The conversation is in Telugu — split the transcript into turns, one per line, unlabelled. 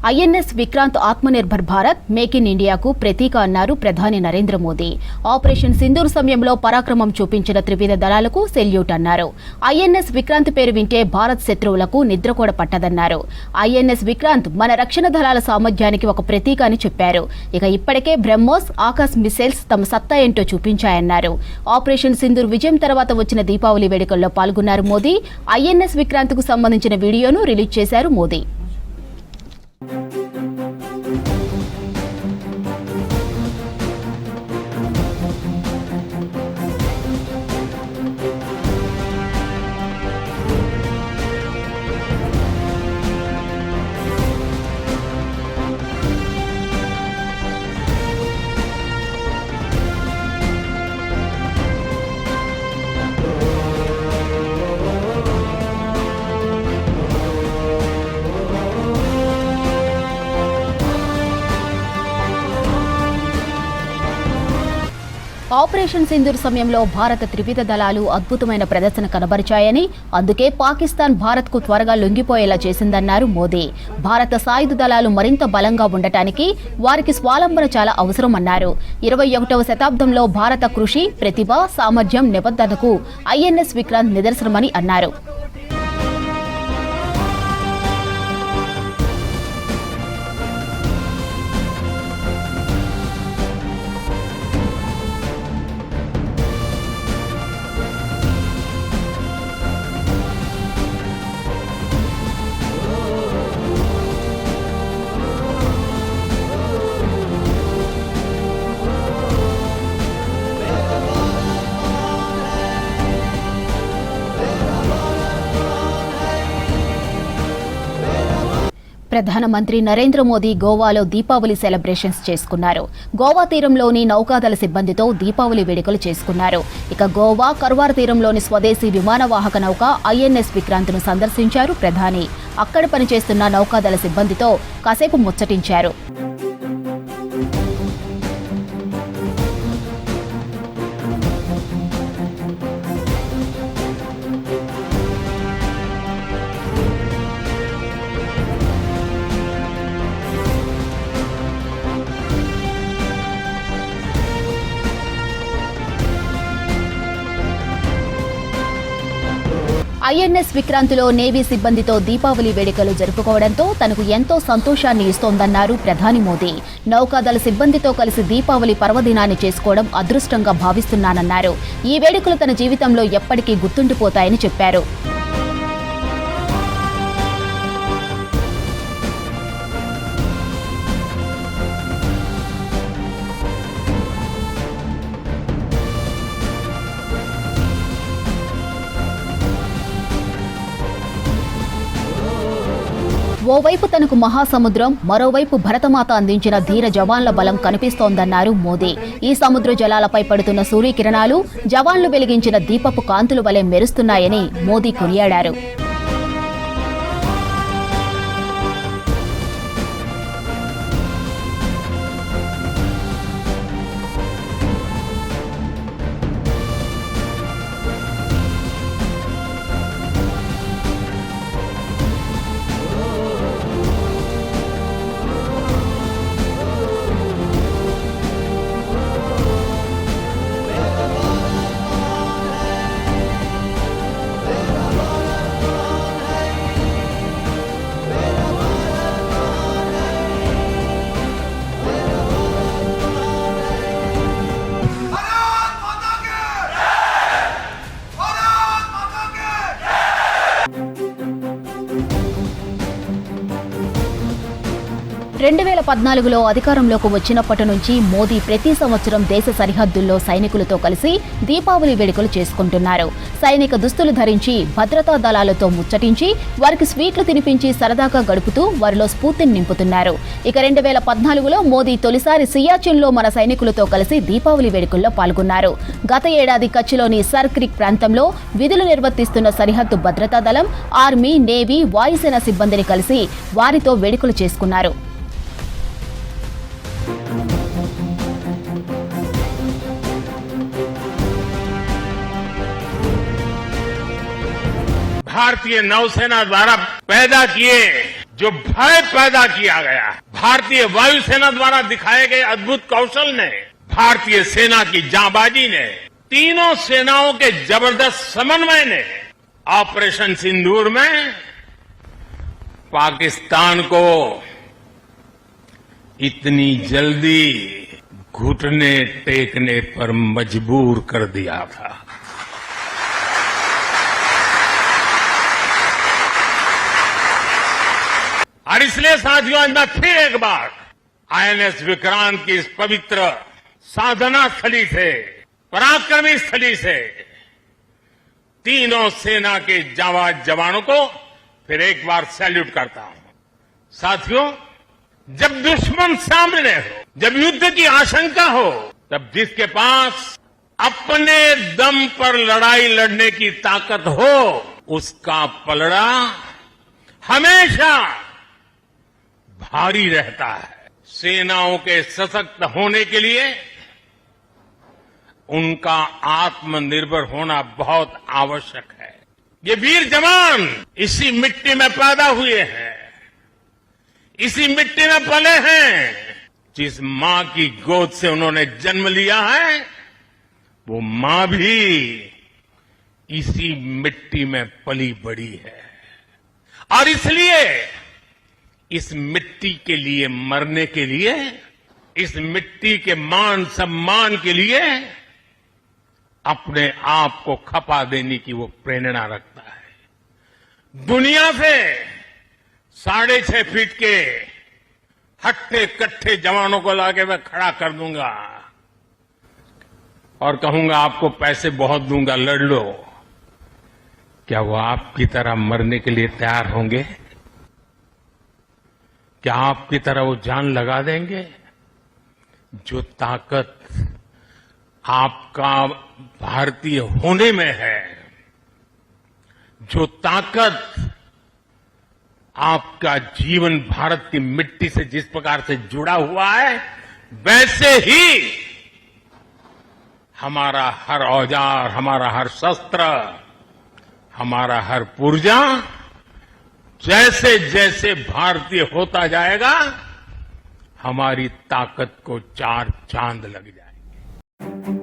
INS Vikrant Atmanirbhar Bharat make in ఇండియాకు ప్రతీక అన్నారు ప్రధాని నరేంద్ర మోదీ. ఆపరేషన్ సింధూర్ సమయంలో పరాక్రమం చూపించిన త్రివిధ దళాలకు సెల్యూట్ అన్నారు. ఐఎన్ఎస్ విక్రాంత్ పేరు వింటే భారత్ శత్రువులకు నిద్ర కూడా పట్టదన్నారు. ఐఎన్ఎస్ విక్రాంత్ మన రక్షణ దళాల సామర్థ్యానికి ఒక ప్రతీక అని చెప్పారు. ఇక ఇప్పటికే బ్రహ్మోస్, ఆకాశ్ మిసైల్స్ తమ సత్తా ఏంటో చూపించాయన్నారు. ఆపరేషన్ సింధూర్ విజయం తర్వాత వచ్చిన దీపావళి వేడుకల్లో పాల్గొన్నారు మోదీ. ఐఎన్ఎస్ విక్రాంత్ కు సంబంధించిన వీడియోను రిలీజ్ చేశారు మోదీ. ఆపరేషన్ సింధూర్ సమయంలో భారత త్రివిధ దళాలు అద్భుతమైన ప్రదర్శన కనబరిచాయని, అందుకే పాకిస్తాన్ భారత్కు త్వరగా లొంగిపోయేలా చేసిందన్నారు మోదీ. భారత సాయుధ దళాలు మరింత బలంగా ఉండటానికి వారికి స్వాలంబన చాలా అవసరమన్నారు. 21వ శతాబ్దంలో భారత కృషి, ప్రతిభ, సామర్థ్యం, నిబద్ధతకు ఐఎన్ఎస్ విక్రాంత్ నిదర్శనమని అన్నారు. ప్రధానమంత్రి నరేంద్ర మోదీ గోవాలో దీపావళి సెలబ్రేషన్స్ చేసుకున్నారు. గోవా తీరంలోని నౌకాదళ సిబ్బందితో దీపావళి వేడుకలు చేసుకున్నారు. ఇక గోవా కర్వార్ తీరంలోని స్వదేశీ విమానవాహక నౌక ఐఎన్ఎస్ విక్రాంత్ను సందర్శించారు ప్రధాని. అక్కడ పనిచేస్తున్న నౌకాదళ సిబ్బందితో కాసేపు ముచ్చటించారు. ఐఎన్ఎస్ విక్రాంత్లో నేవీ సిబ్బందితో దీపావళి వేడుకలు జరుపుకోవడంతో తనకు ఎంతో సంతోషాన్ని ఇస్తోందన్నారు ప్రధాని మోదీ. నౌకాదళ సిబ్బందితో కలిసి దీపావళి పర్వదినాన్ని చేసుకోవడం అదృష్టంగా భావిస్తున్నానన్నారు. ఈ వేడుకలు తన జీవితంలో ఎప్పటికీ గుర్తుండిపోతాయని చెప్పారు. ఓవైపు తనకు మహాసముద్రం, మరోవైపు భరతమాత అందించిన ధీర జవాన్ల బలం కనిపిస్తోందన్నారు మోదీ. ఈ సముద్ర జలాలపై పడుతున్న సూర్యకిరణాలు జవాన్లు వెలిగించిన దీపపు కాంతులు వలె మెరుస్తున్నాయని మోదీ కొనియాడారు. రెండు 2014లో అధికారంలోకి వచ్చినప్పటి నుంచి మోదీ ప్రతి సంవత్సరం దేశ సరిహద్దుల్లో సైనికులతో కలిసి దీపావళి వేడుకలు చేసుకుంటున్నారు. సైనిక దుస్తులు ధరించి భద్రతా దళాలతో ముచ్చటించి వారికి స్వీట్లు తినిపించి సరదాగా గడుపుతూ వారిలో స్ఫూర్తిని నింపుతున్నారు. ఇక 2014లో మోదీ తొలిసారి సియాచిన్లో మన సైనికులతో కలిసి దీపావళి వేడుకల్లో పాల్గొన్నారు. గత ఏడాది కచ్లోని సర్ క్రిక్ ప్రాంతంలో విధులు నిర్వర్తిస్తున్న సరిహద్దు భద్రతా దళం, ఆర్మీ, నేవీ, వాయుసేన సిబ్బందిని కలిసి వారితో వేడుకలు చేసుకున్నారు.
भारतीय नौसेना द्वारा पैदा किए जो भय पैदा किया गया है, भारतीय वायुसेना द्वारा दिखाए गए अद्भुत कौशल ने, भारतीय सेना की जांबाजी ने, तीनों सेनाओं के जबरदस्त समन्वय ने ऑपरेशन सिंदूर में पाकिस्तान को इतनी जल्दी घुटने टेकने पर मजबूर कर दिया था। और इसलिए साथियों, आज मैं फिर एक बार आईएनएस विक्रांत की इस पवित्र साधना स्थली से, पराक्रमी स्थली से तीनों सेना के जाबाज जवानों को फिर एक बार सैल्यूट करता हूं। साथियों, जब दुश्मन सामने हो, जब युद्ध की आशंका हो, तब जिसके पास अपने दम पर लड़ाई लड़ने की ताकत हो, उसका पलड़ा हमेशा भारी रहता है। सेनाओं के सशक्त होने के लिए उनका आत्मनिर्भर होना बहुत आवश्यक है। ये वीर जवान इसी मिट्टी में पैदा हुए हैं, इसी मिट्टी में पले हैं। जिस मां की गोद से उन्होंने जन्म लिया है, वो मां भी इसी मिट्टी में पली बड़ी है। और इसलिए इस मिट्टी के लिए मरने के लिए, इस मिट्टी के मान सम्मान के लिए अपने आप को खपा देने की वो प्रेरणा रखता है। दुनिया से 6.5 फीट के हट्टे कट्टे जवानों को लाके मैं खड़ा कर दूंगा और कहूंगा आपको पैसे बहुत दूंगा, लड़ लो। क्या वो आपकी तरह मरने के लिए तैयार होंगे? क्या आपकी तरह वो जान लगा देंगे? जो ताकत आपका भारतीय होने में है, जो ताकत आपका जीवन भारत की मिट्टी से जिस प्रकार से जुड़ा हुआ है, वैसे ही हमारा हर औजार, हमारा हर शस्त्र, हमारा हर पुर्जा जैसे जैसे भारतीय होता जाएगा, हमारी ताकत को 4 चांद लग जाएंगे।